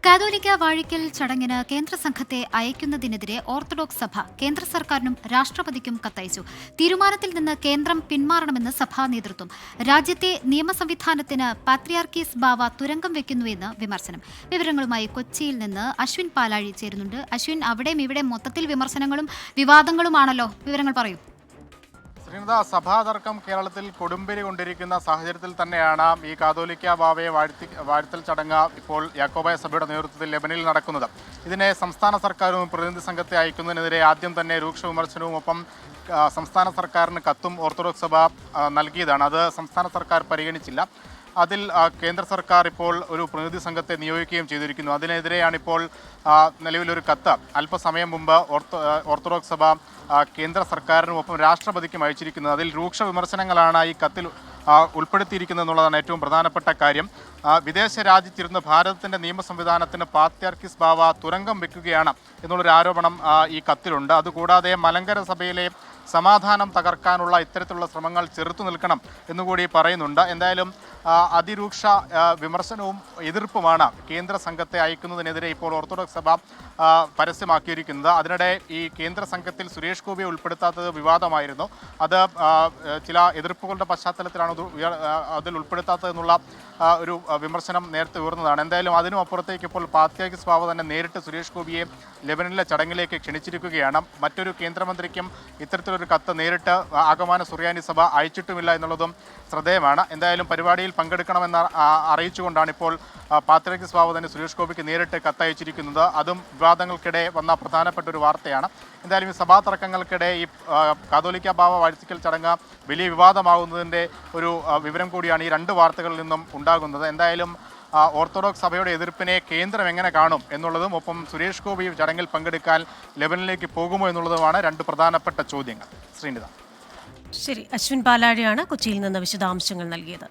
കാതോലിക്ക വാഴിക്കൽ ചടങ്ങിന് കേന്ദ്ര സംഘത്തെ അയക്കുന്നതിനെതിരെ ഓർത്തഡോക്സ് സഭ കേന്ദ്ര സർക്കാരിനും രാഷ്ട്രപതിക്കും കത്തയച്ചു. തീരുമാനത്തിൽ നിന്ന് കേന്ദ്രം പിന്മാറണമെന്ന് സഭാ നേതൃത്വം. രാജ്യത്തെ നിയമസംവിധാനത്തിന് പാത്രിയാർക്കീസ് ബാവ തുരങ്കം വെക്കുന്നുവെന്ന് വിമർശനം. വിവരങ്ങളുമായി കൊച്ചിയിൽ നിന്ന് അശ്വിൻ പാലാഴി ചേരുന്നുണ്ട്. അശ്വിൻ, അവിടെയും ഇവിടെ മൊത്തത്തിൽ വിമർശനങ്ങളും വിവാദങ്ങളുമാണല്ലോ, വിവരങ്ങൾ പറയൂ. സഭാതർക്കം കേരളത്തിൽ കൊടുമ്പിരി കൊണ്ടിരിക്കുന്ന സാഹചര്യത്തിൽ തന്നെയാണ് ഈ കാതോലിക്ക ബാവയെ വാഴ്ത്തൽ ചടങ്ങ് ഇപ്പോൾ യാക്കോബായ സഭയുടെ നേതൃത്വത്തിൽ ലെബനിൽ നടക്കുന്നത്. ഇതിനെ സംസ്ഥാന സർക്കാരും പ്രതിനിധി സംഘത്തെ അയക്കുന്നതിനെതിരെ ആദ്യം തന്നെ രൂക്ഷ വിമർശനവും ഒപ്പം സംസ്ഥാന സർക്കാരിന് കത്തും ഓർത്തഡോക്സ് സഭ നൽകിയതാണ്. അത് സംസ്ഥാന സർക്കാർ പരിഗണിച്ചില്ല. അതിൽ കേന്ദ്ര സർക്കാർ ഇപ്പോൾ ഒരു പ്രതിനിധി സംഘത്തെ നിയോഗിക്കുകയും ചെയ്തിരിക്കുന്നു. അതിനെതിരെയാണ് ഇപ്പോൾ നിലവിലൊരു കത്ത് അല്പസമയം മുമ്പ് ഓർത്തഡോക്സ് സഭ കേന്ദ്ര സർക്കാരിനും ഒപ്പം രാഷ്ട്രപതിക്കും അയച്ചിരിക്കുന്നത്. അതിൽ രൂക്ഷ വിമർശനങ്ങളാണ് ഈ കത്തിൽ ഉൾപ്പെടുത്തിയിരിക്കുന്നത് എന്നുള്ളതാണ് ഏറ്റവും പ്രധാനപ്പെട്ട കാര്യം. വിദേശ രാജ്യത്തിരുന്ന് ഭാരതത്തിൻ്റെ നിയമ സംവിധാനത്തിന് പാത്രിയാർക്കീസ് ബാവ തുരങ്കം വെക്കുകയാണ് എന്നുള്ളൊരു ആരോപണം ഈ കത്തിലുണ്ട്. അതുകൂടാതെ മലങ്കര സഭയിലെ സമാധാനം തകർക്കാനുള്ള ഇത്തരത്തിലുള്ള ശ്രമങ്ങൾ ചെറുത്തു നിൽക്കണം എന്നുകൂടി പറയുന്നുണ്ട്. എന്തായാലും അതിരൂക്ഷ വിമർശനവും എതിർപ്പുമാണ് കേന്ദ്ര സംഘത്തെ അയക്കുന്നതിനെതിരെ ഇപ്പോൾ ഓർത്തഡോക്സ് സഭ പരസ്യമാക്കിയിരിക്കുന്നത്. അതിനിടെ ഈ കേന്ദ്ര സംഘത്തിൽ സുരേഷ് ഗോപിയെ ഉൾപ്പെടുത്താത്തത് വിവാദമായിരുന്നു. അത് ചില എതിർപ്പുകളുടെ പശ്ചാത്തലത്തിലാണ് അതിൽ ഉൾപ്പെടുത്താത്തതെന്നുള്ള ഒരു വിമർശനം നേരത്തെ ഉയർന്നതാണ്. എന്തായാലും അതിനും അപ്പുറത്തേക്ക് ഇപ്പോൾ പാത്രിയാർക്കീസ് ബാവ തന്നെ നേരിട്ട് സുരേഷ് ഗോപിയെ ലെബനനിലെ ചടങ്ങിലേക്ക് ക്ഷണിച്ചിരിക്കുകയാണ്. മറ്റൊരു കേന്ദ്രമന്ത്രിക്കും ഇത്തരത്തിലൊരു കത്ത് നേരിട്ട് ആഗമാന സുറിയാനി സഭ അയച്ചിട്ടുമില്ല എന്നുള്ളതും ശ്രദ്ധേയമാണ്. എന്തായാലും പരിപാടിയിൽ പങ്കെടുക്കണമെന്ന് അറിയിച്ചുകൊണ്ടാണ് ഇപ്പോൾ പാത്രിയാർക്കീസ് ബാവ തന്നെ സുരേഷ് ഗോപിക്ക് നേരിട്ട് കത്തയച്ചിരിക്കുന്നത്. അതും വിവാദങ്ങൾക്കിടെ വന്ന പ്രധാനപ്പെട്ട ഒരു വാർത്തയാണ്. എന്തായാലും ഈ സഭാ തർക്കങ്ങൾക്കിടെ ഈ കാതോലിക്ക ബാവ വാഴ്ത്തിക്കൽ ചടങ്ങ് വലിയ വിവാദമാകുന്നതിൻ്റെ ഒരു വിവരം കൂടിയാണ് ഈ രണ്ട് വാർത്തകളിൽ നിന്നും ഉണ്ടാകുന്നത്. എന്തായാലും ഓർത്തഡോക്സ് സഭയുടെ എതിർപ്പിനെ കേന്ദ്രം എങ്ങനെ കാണും എന്നുള്ളതും ഒപ്പം സുരേഷ് ഗോപി ചടങ്ങിൽ പങ്കെടുക്കാൻ ലെബനിലേക്ക് പോകുമോ എന്നുള്ളതുമാണ് രണ്ട് പ്രധാനപ്പെട്ട ചോദ്യങ്ങൾ. ശ്രീനിത. ശരി, അശ്വിൻ പാലാഴിയാണ് കൊച്ചിയിൽ നിന്ന് വിശദാംശങ്ങൾ നൽകിയത്.